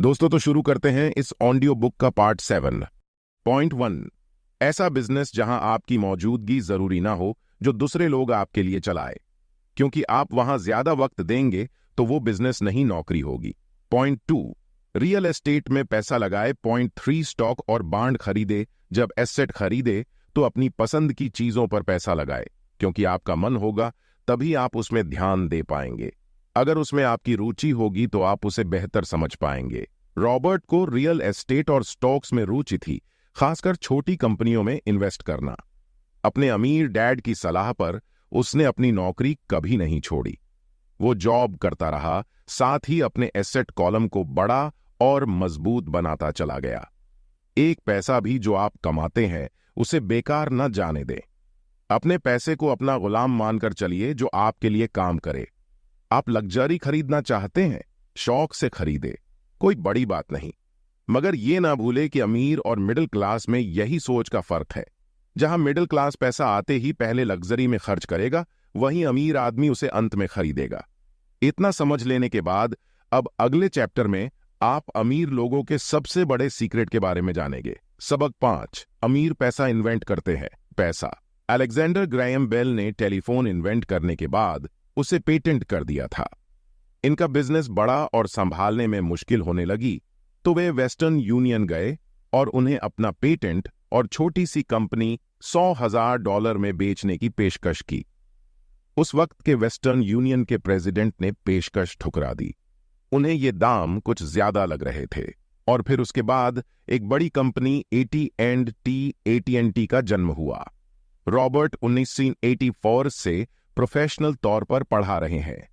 दोस्तों, तो शुरू करते हैं इस ऑडियो बुक का पार्ट 7। पॉइंट 1, ऐसा बिजनेस जहां आपकी मौजूदगी जरूरी ना हो, जो दूसरे लोग आपके लिए चलाए। क्योंकि आप वहां ज्यादा वक्त देंगे तो वो बिजनेस नहीं, नौकरी होगी। पॉइंट 2, रियल एस्टेट में पैसा लगाए। पॉइंट 3, स्टॉक और बांड खरीदे। जब एसेट खरीदे तो अपनी पसंद की चीजों पर पैसा लगाए, क्योंकि आपका मन होगा तभी आप उसमें ध्यान दे पाएंगे। अगर उसमें आपकी रुचि होगी तो आप उसे बेहतर समझ पाएंगे। रॉबर्ट को रियल एस्टेट और स्टॉक्स में रुचि थी, खासकर छोटी कंपनियों में इन्वेस्ट करना। अपने अमीर डैड की सलाह पर उसने अपनी नौकरी कभी नहीं छोड़ी। वो जॉब करता रहा, साथ ही अपने एसेट कॉलम को बड़ा और मजबूत बनाता चला गया। एक पैसा भी जो आप कमाते हैं उसे बेकार न जाने दें। अपने पैसे को अपना गुलाम मानकर चलिए, जो आपके लिए काम करे। आप लग्जरी खरीदना चाहते हैं, शौक से खरीदे, कोई बड़ी बात नहीं। मगर ये ना भूले कि अमीर और मिडिल क्लास में यही सोच का फर्क है। जहां मिडिल क्लास पैसा आते ही पहले लग्जरी में खर्च करेगा, वहीं अमीर आदमी उसे अंत में खरीदेगा। इतना समझ लेने के बाद अब अगले चैप्टर में आप अमीर लोगों के सबसे बड़े सीक्रेट के बारे में जानेंगे। सबक 5, अमीर पैसा इन्वेंट करते हैं। पैसा। अलेक्जेंडर ग्राहम बेल ने टेलीफोन इन्वेंट करने के बाद उसे पेटेंट कर दिया था। इनका बिजनेस बड़ा और संभालने में मुश्किल होने लगी, तो वे वेस्टर्न यूनियन गए और उन्हें अपना पेटेंट और छोटी सी कंपनी $100,000 में बेचने की पेशकश की। उस वक्त के वेस्टर्न यूनियन के प्रेसिडेंट ने पेशकश ठुकरा दी। उन्हें ये दाम कुछ ज्यादा लग रहे थे। और फिर उसके बाद एक बड़ी कंपनी AT&T का जन्म हुआ। रॉबर्ट 1984 से प्रोफेशनल तौर पर पढ़ा रहे हैं।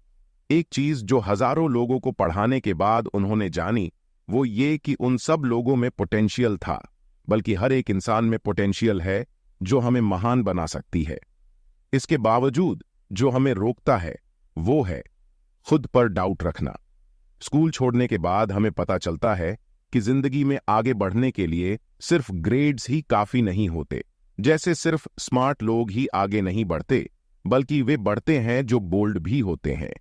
एक चीज जो हजारों लोगों को पढ़ाने के बाद उन्होंने जानी, वो ये कि उन सब लोगों में पोटेंशियल था, बल्कि हर एक इंसान में पोटेंशियल है जो हमें महान बना सकती है। इसके बावजूद जो हमें रोकता है वो है खुद पर डाउट रखना। स्कूल छोड़ने के बाद हमें पता चलता है कि जिंदगी में आगे बढ़ने के लिए सिर्फ ग्रेड्स ही काफी नहीं होते। जैसे सिर्फ स्मार्ट लोग ही आगे नहीं बढ़ते, बल्कि वे बढ़ते हैं जो बोल्ड भी होते हैं।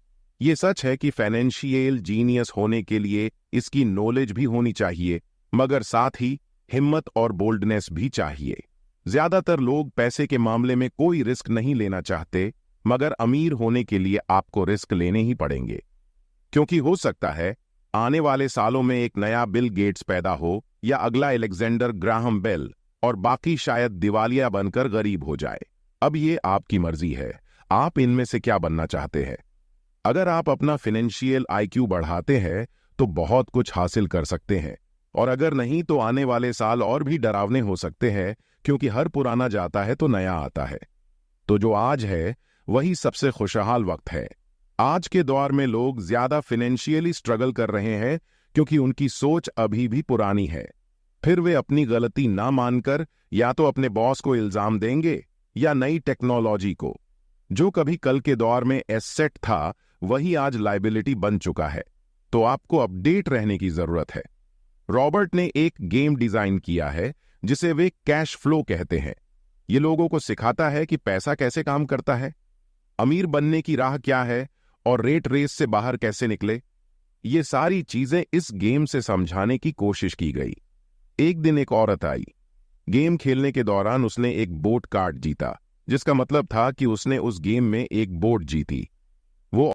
ये सच है कि फाइनेंशियल जीनियस होने के लिए इसकी नॉलेज भी होनी चाहिए, मगर साथ ही हिम्मत और बोल्डनेस भी चाहिए। ज्यादातर लोग पैसे के मामले में कोई रिस्क नहीं लेना चाहते, मगर अमीर होने के लिए आपको रिस्क लेने ही पड़ेंगे। क्योंकि हो सकता है आने वाले सालों में एक नया बिल गेट्स पैदा हो, या अगला अलेक्जेंडर ग्राहम बेल, और बाकी शायद दिवालिया बनकर गरीब हो जाए। अब ये आपकी मर्जी है, आप इनमें से क्या बनना चाहते हैं। अगर आप अपना फाइनेंशियल IQ बढ़ाते हैं तो बहुत कुछ हासिल कर सकते हैं, और अगर नहीं तो आने वाले साल और भी डरावने हो सकते हैं, क्योंकि हर पुराना जाता है तो नया आता है। तो जो आज है वही सबसे खुशहाल वक्त है। आज के दौर में लोग ज्यादा फाइनेंशियली स्ट्रगल कर रहे हैं क्योंकि उनकी सोच अभी भी पुरानी है। फिर वे अपनी गलती ना मानकर या तो अपने बॉस को इल्जाम देंगे या नई टेक्नोलॉजी को। जो कभी कल के दौर में एसेट था वही आज लायबिलिटी बन चुका है। तो आपको अपडेट रहने की जरूरत है। रॉबर्ट ने एक गेम डिजाइन किया है जिसे वे कैश फ्लो कहते हैं। ये लोगों को सिखाता है कि पैसा कैसे काम करता है, अमीर बनने की राह क्या है, और रेट रेस से बाहर कैसे निकले। ये सारी चीजें इस गेम से समझाने की कोशिश की गई। एक दिन एक औरत आई। गेम खेलने के दौरान उसने एक बोट कार्ड जीता, जिसका मतलब था कि उसने उस गेम में एक बोट जीती। वो